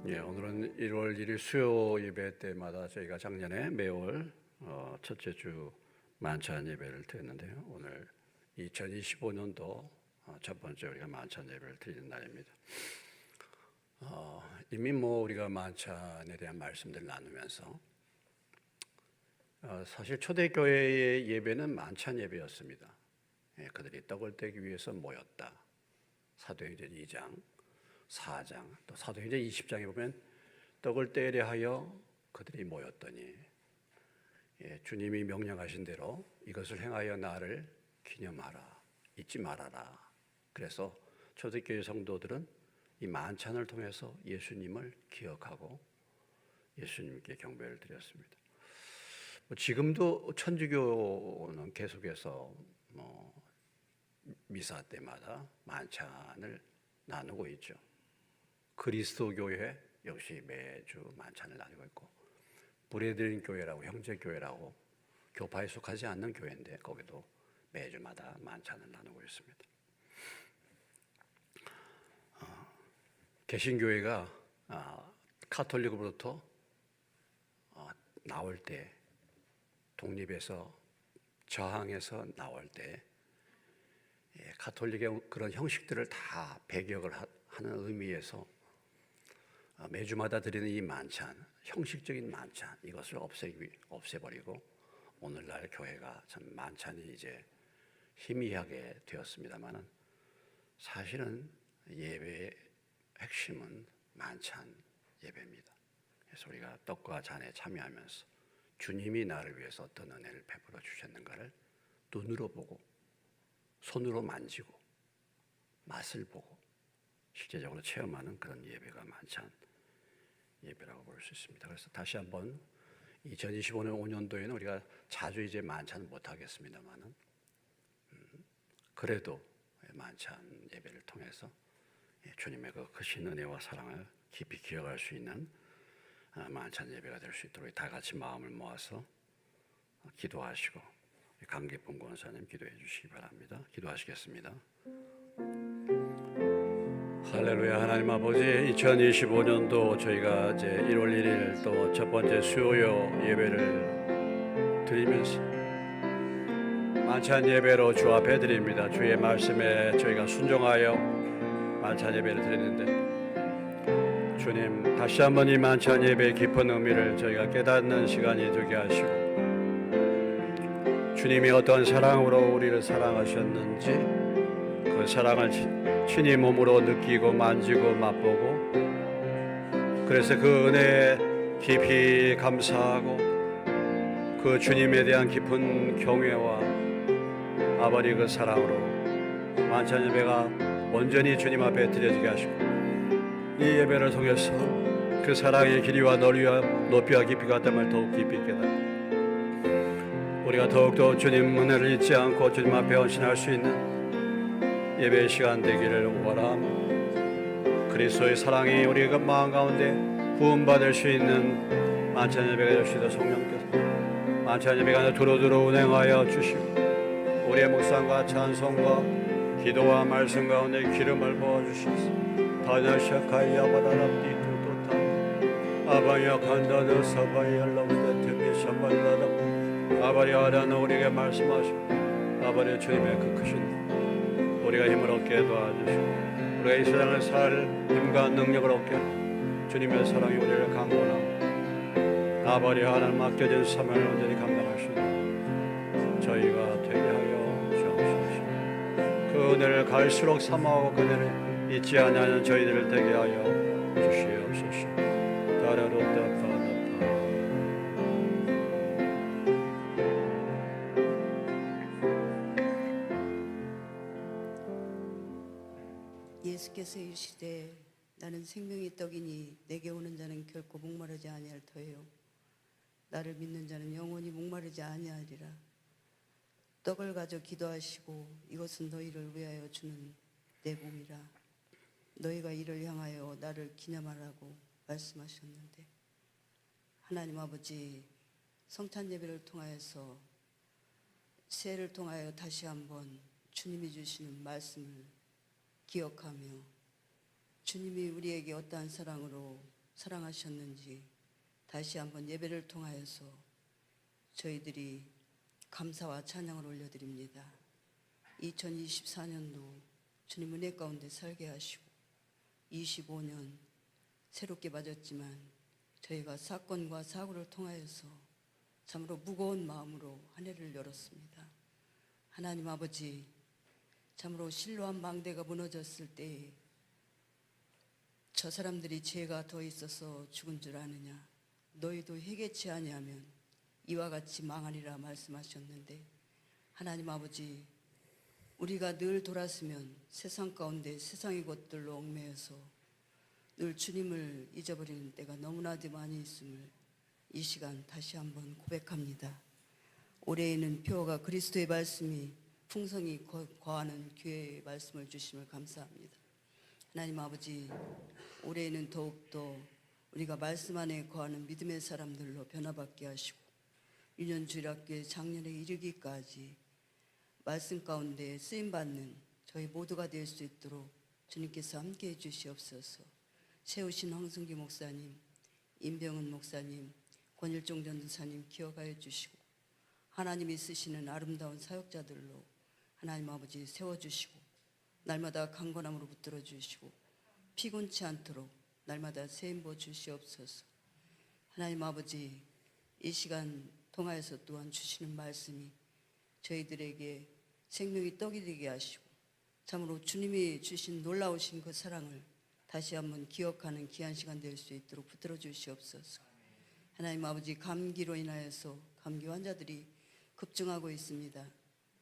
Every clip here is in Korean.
오늘은 1월 1일 수요 예배 때마다 저희가 작년에 매월 첫째 주 만찬 예배를 드렸는데요. 오늘 2025년도 첫 번째 우리가 만찬 예배를 드리는 날입니다. 이미 우리가 만찬에 대한 말씀들을 나누면서 사실 초대교회의 예배는 만찬 예배였습니다. 그들이 떡을 떼기 위해서 모였다. 사도행전 2장 4장 또 사도행전 20장에 보면 떡을 떼려 하여 그들이 모였더니 주님이 명령하신 대로 이것을 행하여 나를 기념하라, 잊지 말아라. 그래서 초대교회 성도들은 이 만찬을 통해서 예수님을 기억하고 예수님께 경배를 드렸습니다. 지금도 천주교는 계속해서 미사 때마다 만찬을 나누고 있죠. 그리스도교회 역시 매주 만찬을 나누고 있고, 브레드린 교회라고 형제교회라고 교파에 속하지 않는 교회인데 거기도 매주마다 만찬을 나누고 있습니다. 개신교회가 카톨릭으로부터 나올 때, 독립해서 저항해서 나올 때 카톨릭의 그런 형식들을 다 배격을 하는 의미에서 매주마다 드리는 이 만찬, 형식적인 만찬, 이것을 없애버리고 오늘날 교회가 참 만찬이 이제 희미하게 되었습니다만은 사실은 예배의 핵심은 만찬 예배입니다. 그래서 우리가 떡과 잔에 참여하면서 주님이 나를 위해서 어떤 은혜를 베풀어 주셨는가를 눈으로 보고 손으로 만지고 맛을 보고 실제적으로 체험하는 그런 예배가 만찬 예배라고 볼 수 있습니다. 그래서 다시 한번 2025년 5년도에는 우리가 자주 이제 만찬 못 하겠습니다만은 그래도 만찬 예배를 통해서 주님의 그 크신 은혜와 사랑을 깊이 기억할 수 있는 만찬 예배가 될 수 있도록 다 같이 마음을 모아서 기도하시고 강기쁨 권사님 기도해 주시기 바랍니다. 기도하시겠습니다. 할렐루야. 하나님 아버지, 2025년도 저희가 이제 1월 1일 또 첫 번째 수요 예배를 드리면서 만찬 예배로 주 앞에 드립니다. 주의 말씀에 저희가 순종하여 만찬 예배를 드리는데 주님, 다시 한번 이 만찬 예배의 깊은 의미를 저희가 깨닫는 시간이 되게 하시고 주님이 어떤 사랑으로 우리를 사랑하셨는지 그 사랑을 친히 몸으로 느끼고 만지고 맛보고, 그래서 그 은혜에 깊이 감사하고 그 주님에 대한 깊은 경외와 아버지 그 사랑으로 만찬 예배가 온전히 주님 앞에 드려지게 하시고 이 예배를 통해서 그 사랑의 길이와 높이와 깊이가 어떤 더욱 깊이 깨닫고 우리가 더욱더 주님 은혜를 잊지 않고 주님 앞에 헌신할 수 있는 예배의 시간 되기를 원합니다. 그리스도의 사랑이 우리가 마음 가운데 부음받을 수 있는 만찬 예배가 될 수 있도록 성령께서 만찬 예배가 두루두루 운행하여 주시고 우리의 묵상과 찬송과 기도와 말씀 가운데 기름을 부어주시옵소서. 다나샤카이야바라랍디 두도타 아바야칸다드 사바이알라우다 테미샤발라다 아바리아라는 우리에게 말씀하시고 아바리 주님의 그 크신 우리가 힘을 얻게 도와주시고 우리가 이 세상을 살 힘과 능력을 얻게 하고 주님의 사랑이 우리를 강건하고 아버지 하나님 맡겨진 사명을 온전히 감당할 수 있는 저희가 되게 하여 주옵소서. 그 은혜를 갈수록 사모하고 그 은혜를 잊지 아니하는 저희들을 되게 하여 주시옵소서. 다라로다파다파 예수께서 이르시되 나는 생명의 떡이니 내게 오는 자는 결코 목마르지 아니할 터예요. 나를 믿는 자는 영원히 목마르지 아니하리라. 떡을 가져 기도하시고 이것은 너희를 위하여 주는 내 몸이라. 너희가 이를 향하여 나를 기념하라고 말씀하셨는데, 하나님 아버지, 성찬 예배를 통하여서 새해를 통하여 다시 한번 주님이 주시는 말씀을 기억하며 주님이 우리에게 어떠한 사랑으로 사랑하셨는지 다시 한번 예배를 통하여서 저희들이 감사와 찬양을 올려드립니다. 2024년도 주님 은혜 가운데 살게 하시고 25년 새롭게 맞았지만 저희가 사건과 사고를 통하여서 참으로 무거운 마음으로 한 해를 열었습니다. 하나님 아버지, 참으로 실로암 망대가 무너졌을 때에 저 사람들이 죄가 더 있어서 죽은 줄 아느냐, 너희도 회개치 아니하면 이와 같이 망하리라 말씀하셨는데, 하나님 아버지, 우리가 늘 돌았으면 세상 가운데 세상의 것들로 얽매여서 늘 주님을 잊어버리는 때가 너무나도 많이 있음을 이 시간 다시 한번 고백합니다. 올해에는 표어가 그리스도의 말씀이 풍성히 거하는 교회의 말씀을 주심을 감사합니다. 하나님 아버지, 올해에는 더욱더 우리가 말씀 안에 거하는 믿음의 사람들로 변화받게 하시고 유년주일학교의 작년에 이르기까지 말씀 가운데 쓰임받는 저희 모두가 될 수 있도록 주님께서 함께해 주시옵소서. 세우신 황승기 목사님, 임병은 목사님, 권일종 전도사님 기억하여 주시고 하나님이 쓰시는 아름다운 사역자들로 하나님 아버지 세워주시고 날마다 강건함으로 붙들어 주시고 피곤치 않도록 날마다 세임보 주시옵소서. 하나님 아버지, 이 시간 통하여서 또한 주시는 말씀이 저희들에게 생명이 떡이 되게 하시고 참으로 주님이 주신 놀라우신 그 사랑을 다시 한번 기억하는 귀한 시간 될 수 있도록 붙들어 주시옵소서. 하나님 아버지, 감기로 인하여서 감기 환자들이 급증하고 있습니다.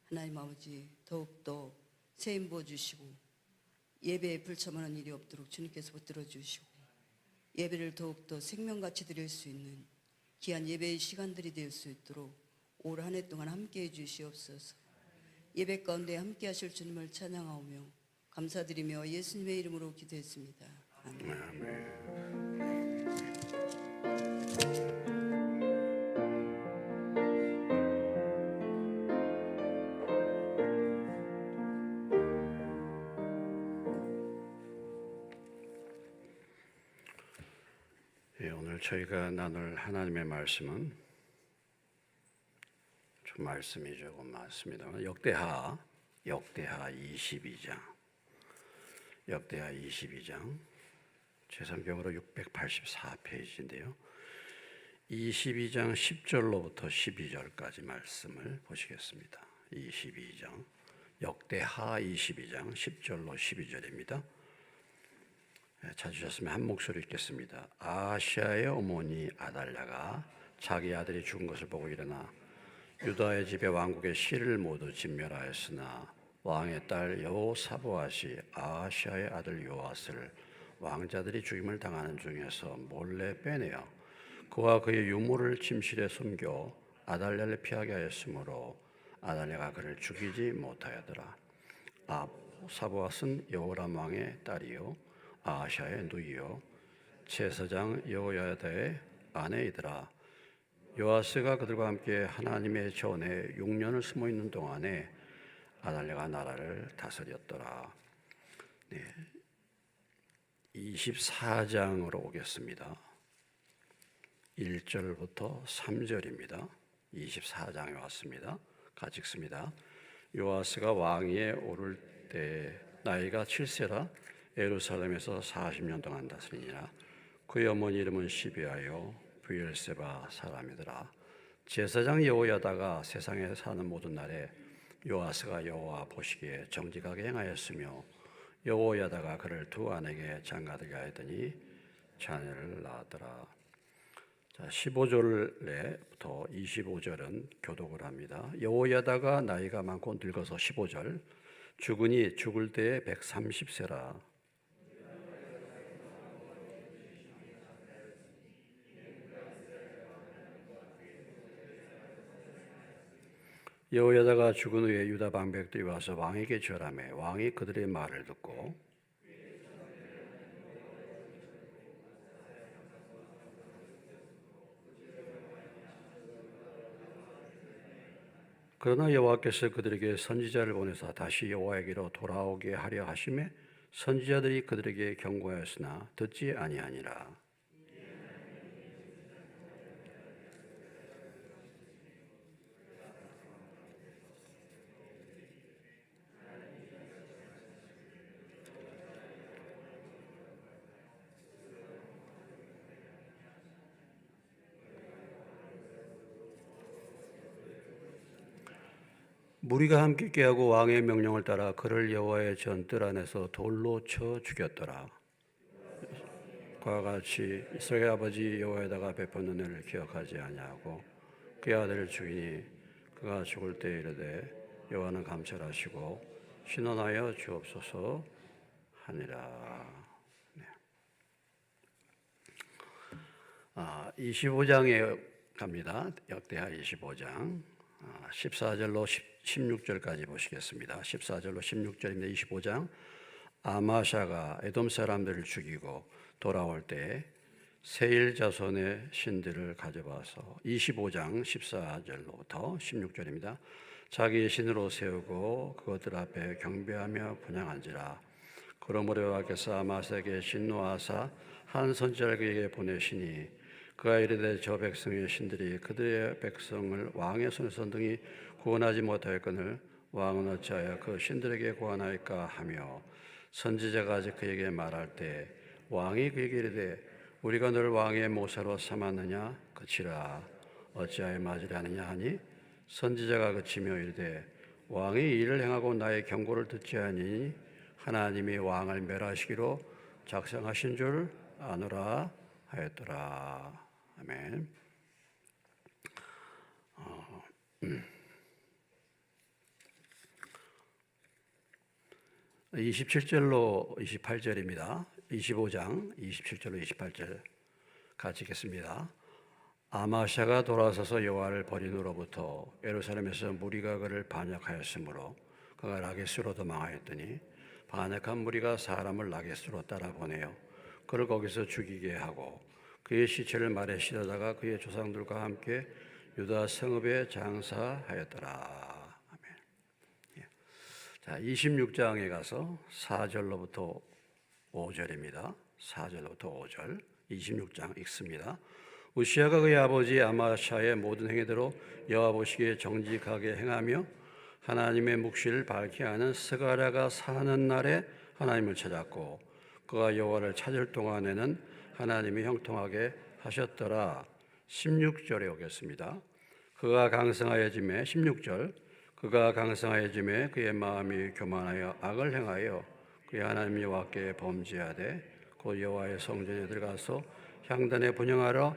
하나님 아버지, 더욱더 세임 부어주시고 예배에 불참하는 일이 없도록 주님께서 붙들어 주시고 예배를 더욱더 생명같이 드릴 수 있는 귀한 예배의 시간들이 될 수 있도록 올 한 해 동안 함께해 주시옵소서. 예배 가운데 함께 하실 주님을 찬양하오며 감사드리며 예수님의 이름으로 기도했습니다. 아멘. 오늘 저희가 나눌 하나님의 말씀은 좀 말씀이 조금 많습니다만 역대하 22장 제3경으로 684페이지인데요. 22장 10절로부터 12절까지 말씀을 보시겠습니다. 22장 역대하 22장 10절로 12절입니다. 찾으셨으면 한 목소리 읽겠습니다. 아하시아의 어머니 아달랴가 자기 아들이 죽은 것을 보고 일어나 유다의 집에 왕국의 실을 모두 진멸하였으나 왕의 딸 여호사보앗이 아하시아의 아들 요아스를 왕자들이 죽임을 당하는 중에서 몰래 빼내어 그와 그의 유모를 침실에 숨겨 아달랴를 피하게 하였으므로 아달랴가 그를 죽이지 못하였더라. 사보앗은 여호람 왕의 딸이요 아하시아의 누이요 제사장 여호야다의 아내이더라. 요아스가 그들과 함께 하나님의 전에 6년을 숨어 있는 동안에 아달랴가 나라를 다스렸더라. 24장으로 오겠습니다. 1절부터 3절입니다. 24장에 왔습니다. 같이 읽습니다. 요아스가 왕위에 오를 때 나이가 7세라 예루살렘에서 40년 동안 다스리니라. 그의 어머니 이름은 시비아요 브엘세바 사람이더라. 제사장 여호야다가 세상에 사는 모든 날에 요아스가 여호와 보시기에 정직하게 행하였으며 여호야다가 그를 두 아내에게 장가들게 하였더니 자녀를 낳았더라. 15절부터 25절은 교독을 합니다. 여호야다가 나이가 많고 늙어서 15절 죽으니 죽을 때에 130세라. 여호야다가 죽은 후에 유다 방백들이 와서 왕에게 절하매 왕이 그들의 말을 듣고 그러나 여호와께서 그들에게 선지자를 보내사 다시 여호와에게로 돌아오게 하려 하심에 선지자들이 그들에게 경고하였으나 듣지 아니하니라. 무리가 함께 꾀하고 왕의 명령을 따라 그를 여호와의 전뜰 안에서 돌로 쳐 죽였더라. 그와 같이 이스라엘 아버지 여호와에다가 베푼 은혜를 기억하지 아니하고 그의 아들을 죽이니 그가 죽을 때 이르되 여호와는 감찰하시고 신원하여 주옵소서 하니라. 25장에 갑니다. 역대하 25장 14절로 16절까지 보시겠습니다. 14절로 16절입니다. 25장. 아마샤가 에돔 사람들을 죽이고 돌아올 때 세일 자손의 신들을 가져와서 25장 14절로부터 16절입니다. 자기의 신으로 세우고 그것들 앞에 경배하며 분향한지라. 그러므로 여호와께서 아마사에게 진노하사 한 선지자에게 보내시니 그가 이르되 저 백성의 신들이 그들의 백성을 왕의 손에서 등이 구원하지 못하였거늘 왕은 어찌하여 그 신들에게 구원하였까 하며 선지자가 아직 그에게 말할 때 왕이 그에게 이르되 우리가 너를 왕의 모사로 삼았느냐 그치라 어찌하여 맞으려 하느냐 하니 선지자가 그치며 이르되 왕이 이를 행하고 나의 경고를 듣지 아니니 하나님이 왕을 멸하시기로 작정하신 줄 아노라 하였더라. 아멘. 27절로 28절입니다. 25장 27절로 28절 같이 읽겠습니다. 아마샤가 돌아서서 여호와를 버린 후로부터 예루살렘에서 무리가 그를 반역하였으므로 그가 라게스로 도망하였더니 반역한 무리가 사람을 라게스로 따라 보내어 그를 거기서 죽이게 하고 그의 시체를 말에 실어다가 그의 조상들과 함께 유다 성읍에 장사하였더라. 아멘. 자, 26장에 가서 4절로부터 5절입니다. 4절로부터 5절 26장 읽습니다. 우시아가 그의 아버지 아마샤의 모든 행위대로 여호와 보시기에 정직하게 행하며 하나님의 묵시를 밝히 하는 스가랴가 사는 날에 하나님을 찾았고 그가 여호와를 찾을 동안에는 하나님이 형통하게 하셨더라. 16절에 오겠습니다. 그가 강성하여짐에 16절 그가 강성하여짐에 그의 마음이 교만하여 악을 행하여 그의 하나님 여호와께 범죄하되 곧 여호와의 성전에 들어가서 향단에 분향하러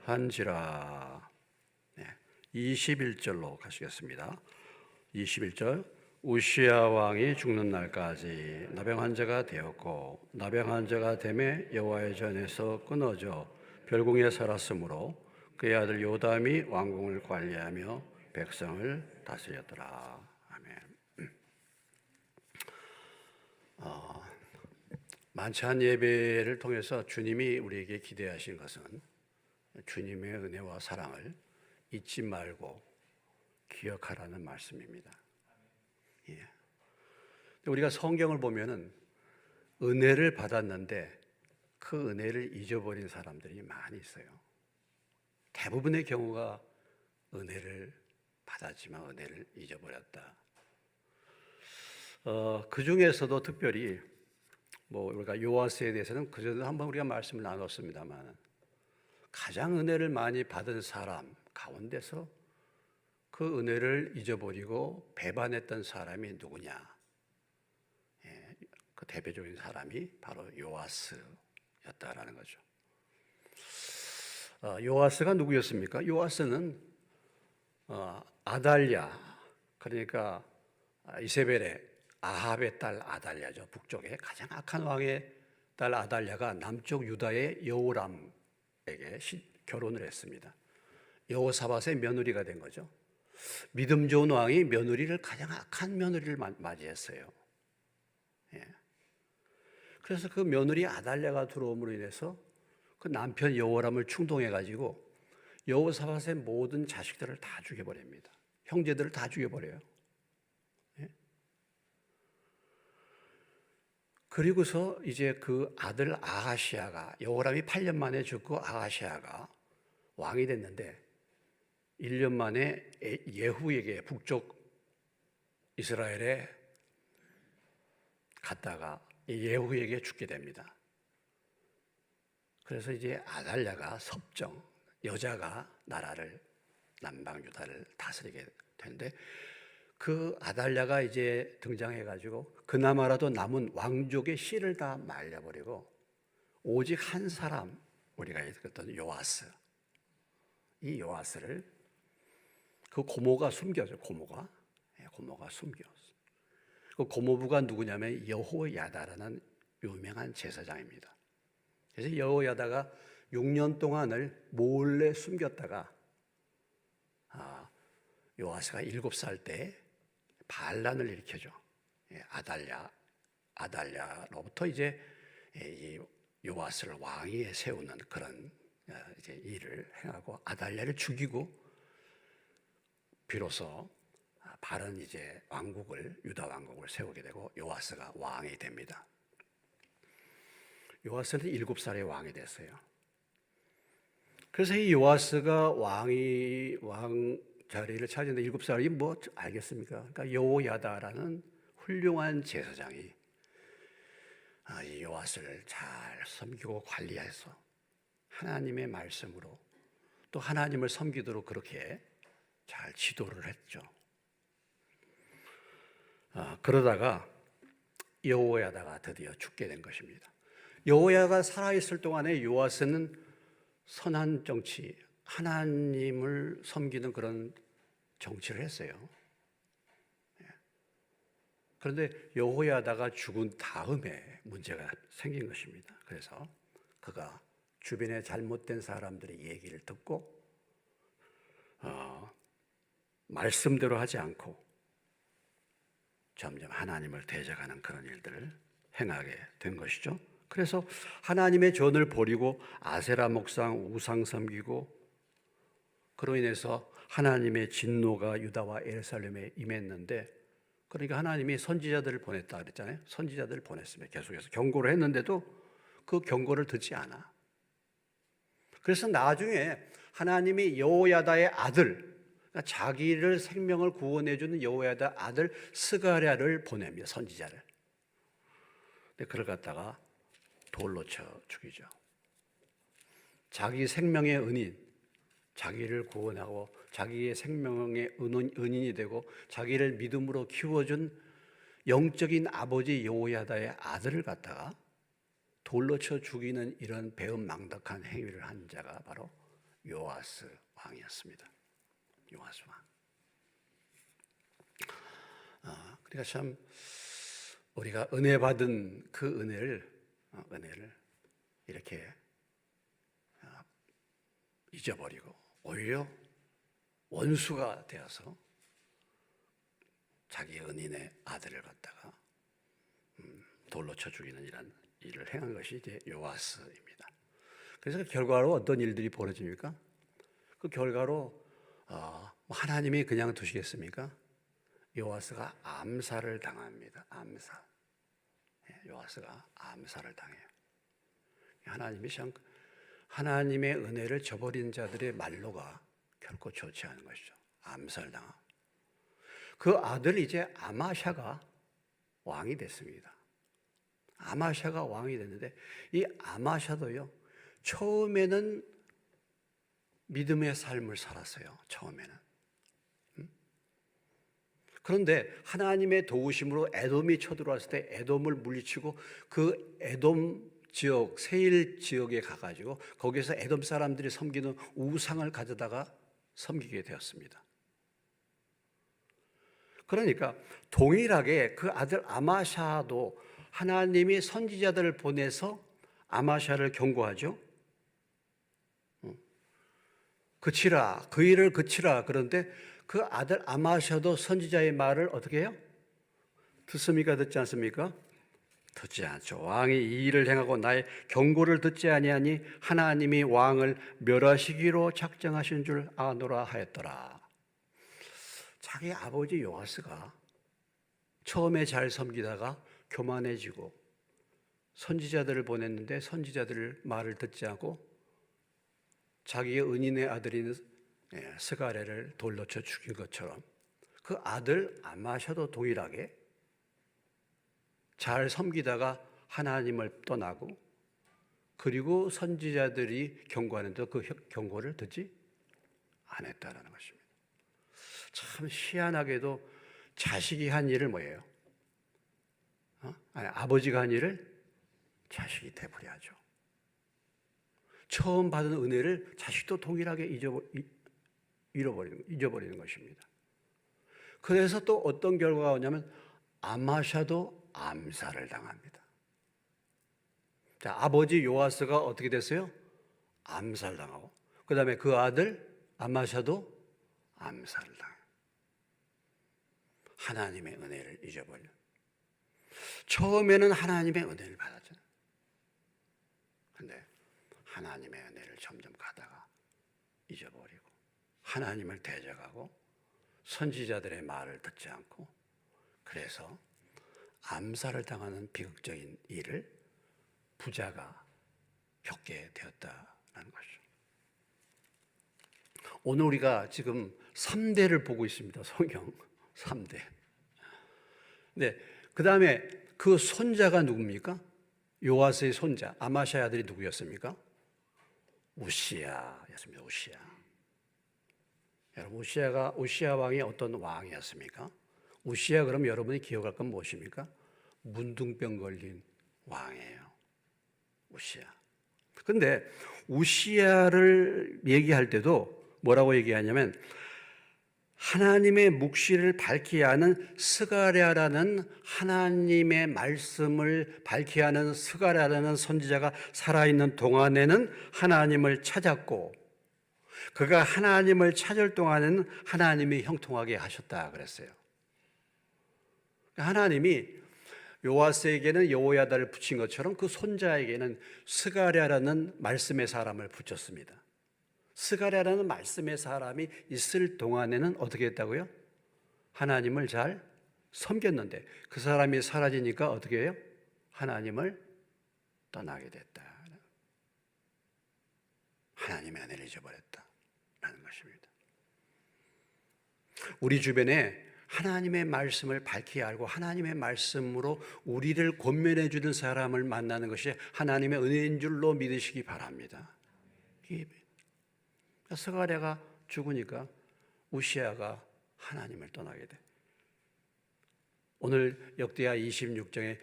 한지라. 21절로 가시겠습니다. 21절 우시야 왕이 죽는 날까지 나병 환자가 되었고 나병 환자가 되매 여호와의 전에서 끊어져 별궁에 살았으므로 그의 아들 요담이 왕궁을 관리하며 백성을 다스렸더라. 아멘. 만찬 예배를 통해서 주님이 우리에게 기대하신 것은 주님의 은혜와 사랑을 잊지 말고 기억하라는 말씀입니다. 예. 우리가 성경을 보면은 은혜를 받았는데 그 은혜를 잊어버린 사람들이 많이 있어요. 대부분의 경우가 은혜를 받았지만 은혜를 잊어버렸다. 그 중에서도 특별히 우리가 요아스에 대해서는 그전에 한번 우리가 말씀을 나눴습니다만 가장 은혜를 많이 받은 사람 가운데서 그 은혜를 잊어버리고 배반했던 사람이 누구냐? 그 대표적인 사람이 바로 요아스였다라는 거죠. 요아스가 누구였습니까? 요아스는 아달랴, 그러니까 이세벨의 아합의 딸 아달랴죠. 북쪽에 가장 악한 왕의 딸 아달랴가 남쪽 유다의 여호람에게 결혼을 했습니다. 여호사밧의 며느리가 된 거죠. 믿음 좋은 왕이 며느리를 가장 악한 며느리를 맞이했어요. 예. 그래서 그 며느리 아달랴가 들어옴으로 인해서 그 남편 여호람을 충동해가지고 여호사밧의 모든 자식들을 다 죽여버립니다. 형제들을 다 죽여버려요. 예. 그리고서 이제 그 아들 아하시아가 여호람이 8년 만에 죽고 아하시아가 왕이 됐는데 1년 만에 예후에게 북쪽 이스라엘에 갔다가 예후에게 죽게 됩니다. 그래서 이제 아달랴가 섭정, 여자가 나라를 남방 유다를 다스리게 되는데 그 아달랴가 이제 등장해가지고 그나마라도 남은 왕족의 씨를 다 말려버리고 오직 한 사람, 우리가 읽었던 요아스, 이 요아스를 그 고모가 숨겨져. 고모가 숨겼어. 그 고모부가 누구냐면 여호야다라는 유명한 제사장입니다. 그래서 여호야다가 6년 동안을 몰래 숨겼다가 요아스가 7살 때 반란을 일으켜줘. 아달랴로부터 이제 이 요아스를 왕위에 세우는 그런 이제 일을 행하고 아달랴를 죽이고 비로소 바른 이제 유다 왕국을 세우게 되고 요아스가 왕이 됩니다. 요아스는 7살에 왕이 됐어요. 그래서 이 요아스가 왕 자리를 차지했는데 7살이 뭐 알겠습니까? 그러니까 여호야다라는 훌륭한 제사장이 이 요아스를 잘 섬기고 관리해서 하나님의 말씀으로 또 하나님을 섬기도록 그렇게 잘 지도를 했죠. 그러다가 여호야다가 드디어 죽게 된 것입니다. 여호야다가 살아있을 동안에 요아스는 선한 정치, 하나님을 섬기는 그런 정치를 했어요. 그런데 여호야다가 죽은 다음에 문제가 생긴 것입니다. 그래서 그가 주변에 잘못된 사람들의 얘기를 듣고 말씀대로 하지 않고 점점 하나님을 대적하는 그런 일들을 행하게 된 것이죠. 그래서 하나님의 전을 버리고 아세라 목상 우상 섬기고 그로 인해서 하나님의 진노가 유다와 예루살렘에 임했는데, 그러니까 하나님이 선지자들을 보냈다 그랬잖아요. 선지자들을 보냈습니다. 계속해서 경고를 했는데도 그 경고를 듣지 않아. 그래서 나중에 하나님이 여호야다의 아들, 그러니까 자기를 생명을 구원해주는 여호야다 아들 스가랴를 보냅니다. 선지자를. 근데 그를 갖다가 돌로 쳐 죽이죠. 자기 생명의 은인, 자기를 구원하고 자기의 생명의 은인이 되고 자기를 믿음으로 키워준 영적인 아버지 여호야다의 아들을 갖다가 돌로 쳐 죽이는 이런 배은망덕한 행위를 한 자가 바로 요아스 왕이었습니다. 요아스 왕. 그러니까 참 우리가 은혜 받은 그 은혜를 이렇게 잊어버리고 오히려 원수가 되어서 자기 은인의 아들을 갖다가 돌로 쳐 죽이는 이런 일을 행한 것이 이제 요아스입니다. 그래서 그 결과로 어떤 일들이 벌어집니까? 그 결과로 하나님이 그냥 두시겠습니까? 요아스가 암살을 당합니다. 암살. 요아스가 암살을 당해요. 하나님이 참 하나님의 은혜를 저버린 자들의 말로가 결코 좋지 않은 것이죠. 암살당하고. 그 아들 이제 아마샤가 왕이 됐습니다. 아마샤가 왕이 됐는데 이 아마샤도요, 처음에는 믿음의 삶을 살았어요. 처음에는. 그런데 하나님의 도우심으로 에돔이 쳐들어왔을 때 에돔을 물리치고 그 에돔 지역, 세일 지역에 가가지고 거기서 에돔 사람들이 섬기는 우상을 가져다가 섬기게 되었습니다. 그러니까 동일하게 그 아들 아마샤도 하나님이 선지자들을 보내서 아마샤를 경고하죠. 그치라, 그 일을 그치라. 그런데 그 아들 아마샤도 선지자의 말을 어떻게 해요? 듣습니까? 듣지 않습니까? 듣지 않죠. 왕이 이 일을 행하고 나의 경고를 듣지 아니하니 하나님이 왕을 멸하시기로 작정하신 줄 아노라 하였더라. 자기 아버지 요아스가 처음에 잘 섬기다가 교만해지고 선지자들을 보냈는데 선지자들 말을 듣지 않고 자기의 은인의 아들인 스가랴를 돌로 쳐 죽인 것처럼 그 아들 아마샤도 동일하게 잘 섬기다가 하나님을 떠나고 그리고 선지자들이 경고하는데 그 경고를 듣지 않았다는 것입니다. 참 희한하게도 자식이 한 일을 뭐예요? 아버지가 한 일을 자식이 되풀이하죠. 처음 받은 은혜를 자식도 동일하게 잊어버리는 것입니다. 그래서 또 어떤 결과가 오냐면 아마샤도 암살을 당합니다. 자, 아버지 요아스가 어떻게 됐어요? 암살당하고, 그 다음에 그 아들 아마샤도 암살을 당해요. 하나님의 은혜를 잊어버려. 처음에는 하나님의 은혜를 받았잖아요. 근데 하나님의 은혜를 점점 가다가 잊어버리고 하나님을 대적하고 선지자들의 말을 듣지 않고, 그래서 암살을 당하는 비극적인 일을 부자가 겪게 되었다는 것이죠. 오늘 우리가 지금 3대를 보고 있습니다. 성경 3대. 네, 그 다음에 그 손자가 누굽니까? 요아스의 손자 아마샤의 아들이 누구였습니까? 우시야였습니다. 우시야. 여러분, 우시야 왕이 어떤 왕이었습니까? 우시야 그럼 여러분이 기억할 건 무엇입니까? 문둥병 걸린 왕이에요. 우시야. 근데 우시야를 얘기할 때도 뭐라고 얘기하냐면 하나님의 묵시를 밝히게 하는 스가랴라는, 하나님의 말씀을 밝히게 하는 스가랴라는 선지자가 살아있는 동안에는 하나님을 찾았고, 그가 하나님을 찾을 동안에는 하나님이 형통하게 하셨다 그랬어요. 하나님이 요아스에게는 여호야다를 붙인 것처럼 그 손자에게는 스가랴라는 말씀의 사람을 붙였습니다. 스가랴라는 말씀의 사람이 있을 동안에는 어떻게 했다고요? 하나님을 잘 섬겼는데 그 사람이 사라지니까 어떻게 해요? 하나님을 떠나게 됐다. 하나님의 은혜를 잊어버렸다라는 것입니다. 우리 주변에 하나님의 말씀을 밝히 알고 하나님의 말씀으로 우리를 권면해 주는 사람을 만나는 것이 하나님의 은혜인 줄로 믿으시기 바랍니다. 스가랴가 죽으니까 우시야가 하나님을 떠나게 돼. 오늘 역대하 26장에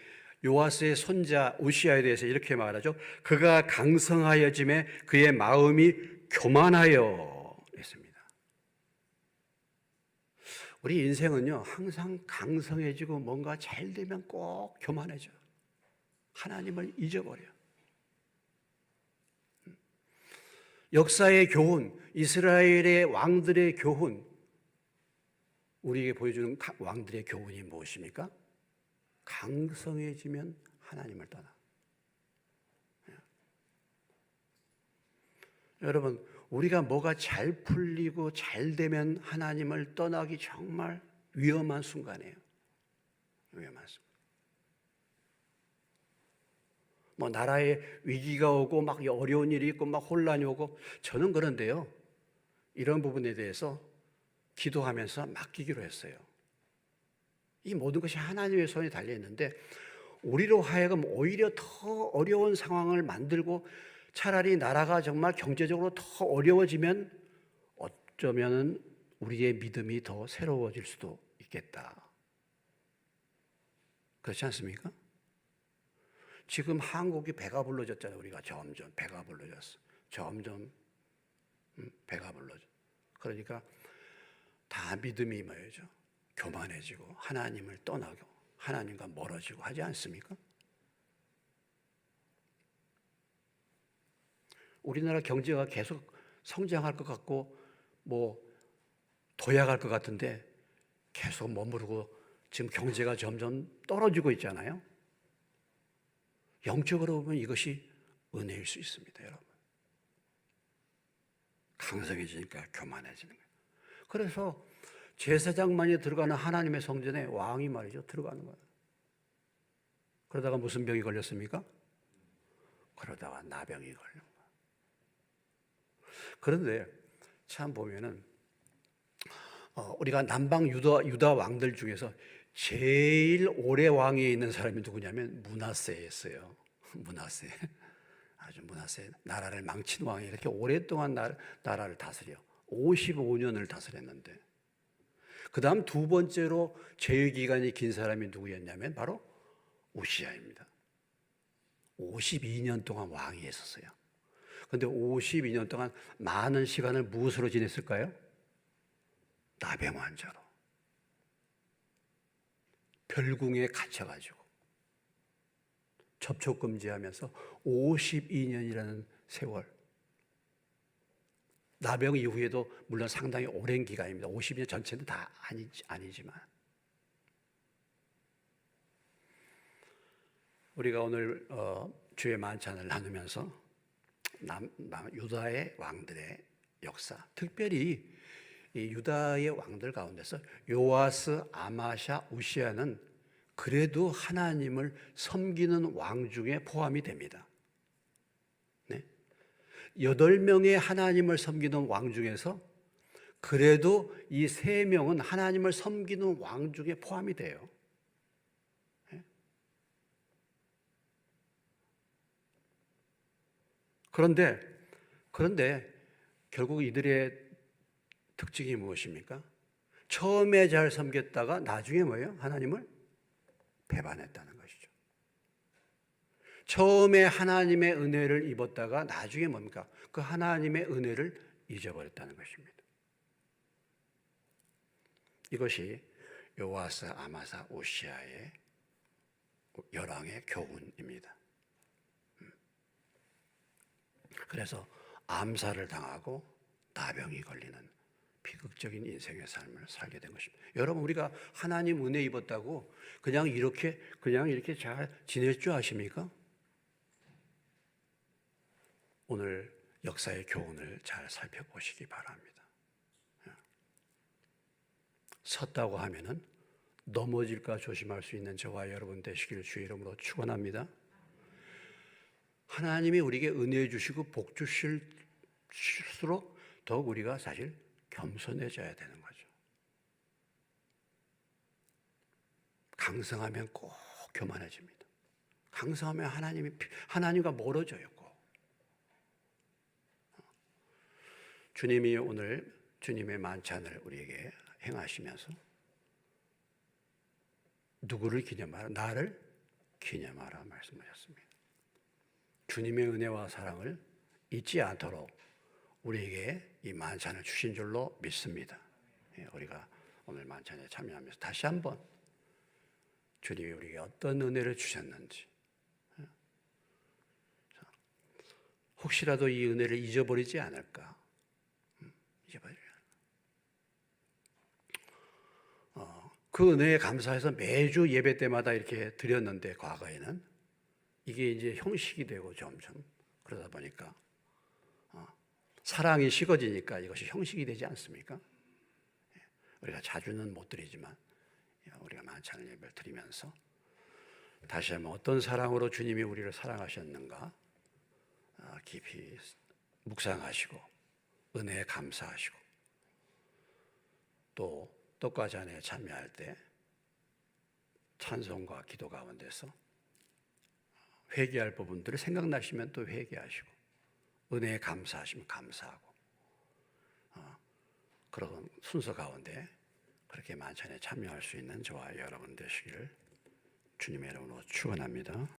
요아스의 손자 우시야에 대해서 이렇게 말하죠. 그가 강성하여짐에 그의 마음이 교만하여 했습니다. 우리 인생은요, 항상 강성해지고 뭔가 잘 되면 꼭 교만해져요. 하나님을 잊어버려요. 역사의 교훈, 이스라엘의 왕들의 교훈, 우리에게 보여주는 왕들의 교훈이 무엇입니까? 강성해지면 하나님을 떠나. 여러분, 우리가 뭐가 잘 풀리고 잘 되면 하나님을 떠나기 정말 위험한 순간이에요. 위험한 순간. 뭐 나라에 위기가 오고 막 어려운 일이 있고 막 혼란이 오고, 저는 그런데요, 이런 부분에 대해서 기도하면서 맡기기로 했어요. 이 모든 것이 하나님의 손에 달려 있는데 우리로 하여금 오히려 더 어려운 상황을 만들고, 차라리 나라가 정말 경제적으로 더 어려워지면 어쩌면 우리의 믿음이 더 새로워질 수도 있겠다. 그렇지 않습니까? 지금 한국이 배가 불러졌잖아요. 우리가 점점 배가 불러졌어. 점점 배가 불러져. 그러니까 다 믿음이 뭐예요? 교만해지고 하나님을 떠나고 하나님과 멀어지고 하지 않습니까? 우리나라 경제가 계속 성장할 것 같고 뭐 도약할 것 같은데 계속 머무르고 지금 경제가 점점 떨어지고 있잖아요. 영적으로 보면 이것이 은혜일 수 있습니다, 여러분. 강성해지니까 교만해지는 거예요. 그래서 제사장만이 들어가는 하나님의 성전에 왕이 말이죠, 들어가는 거예요. 그러다가 무슨 병이 걸렸습니까? 그러다가 나병이 걸린 거예요. 그런데 참 보면은 우리가 남방 유다 왕들 중에서 제일 오래 왕위에 있는 사람이 누구냐면 므낫세였어요. 므낫세. 아주 므낫세. 나라를 망친 왕이 이렇게 오랫동안 나라를 다스려. 55년을 다스렸는데, 그 다음 두 번째로 제위 기간이 긴 사람이 누구였냐면 바로 우시야입니다. 52년 동안 왕이 했었어요. 그런데 52년 동안 많은 시간을 무엇으로 지냈을까요? 나병환자로 별궁에 갇혀가지고 접촉 금지하면서 52년이라는 세월, 나병 이후에도 물론 상당히 오랜 기간입니다. 50년 전체는 다 아니지만 우리가 오늘 주의 만찬을 나누면서 유다의 왕들의 역사, 특별히 이 유다의 왕들 가운데서 요아스, 아마샤, 우시야는 그래도 하나님을 섬기는 왕 중에 포함이 됩니다. 네? 8명의 하나님을 섬기는 왕 중에서 그래도 이 3명은 하나님을 섬기는 왕 중에 포함이 돼요. 네? 그런데 결국 이들의 특징이 무엇입니까? 처음에 잘 섬겼다가 나중에 뭐예요? 하나님을 배반했다는 것이죠. 처음에 하나님의 은혜를 입었다가 나중에 뭡니까? 그 하나님의 은혜를 잊어버렸다는 것입니다. 이것이 요아스, 아마사, 우시야의 열왕의 교훈입니다. 그래서 암살을 당하고 나병이 걸리는 비극적인 인생의 삶을 살게 된 것입니다. 여러분, 우리가 하나님 은혜 입었다고 그냥 이렇게 잘 지낼 줄 아십니까? 오늘 역사의 교훈을 잘 살펴보시기 바랍니다. 섰다고 하면은 넘어질까 조심할 수 있는 저와 여러분 되시길 주의 이름으로 축원합니다. 하나님이 우리에게 은혜 주시고 복 주실수록 더욱 우리가 사실 겸손해져야 되는 거죠. 강성하면 꼭 교만해집니다. 강성하면 하나님과 멀어져요. 꼭. 주님이 오늘 주님의 만찬을 우리에게 행하시면서 누구를 기념하라? 나를 기념하라 말씀하셨습니다. 주님의 은혜와 사랑을 잊지 않도록 우리에게 이 만찬을 주신 줄로 믿습니다. 우리가 오늘 만찬에 참여하면서 다시 한번 주님이 우리에게 어떤 은혜를 주셨는지, 혹시라도 이 은혜를 잊어버리지 않을까? 그 은혜에 감사해서 매주 예배 때마다 이렇게 드렸는데 과거에는 이게 이제 형식이 되고 점점 그러다 보니까 사랑이 식어지니까 이것이 형식이 되지 않습니까? 우리가 자주는 못 드리지만 우리가 만찬을 예배를 드리면서 다시 한번 어떤 사랑으로 주님이 우리를 사랑하셨는가 깊이 묵상하시고 은혜에 감사하시고 또 떡과 잔에 참여할 때 찬송과 기도 가운데서 회개할 부분들을 생각나시면 또 회개하시고 은혜에 감사하시면 감사하고 그런 순서 가운데 그렇게 만찬에 참여할 수 있는 저와 여러분 되시기를 주님의 이름으로 축원합니다.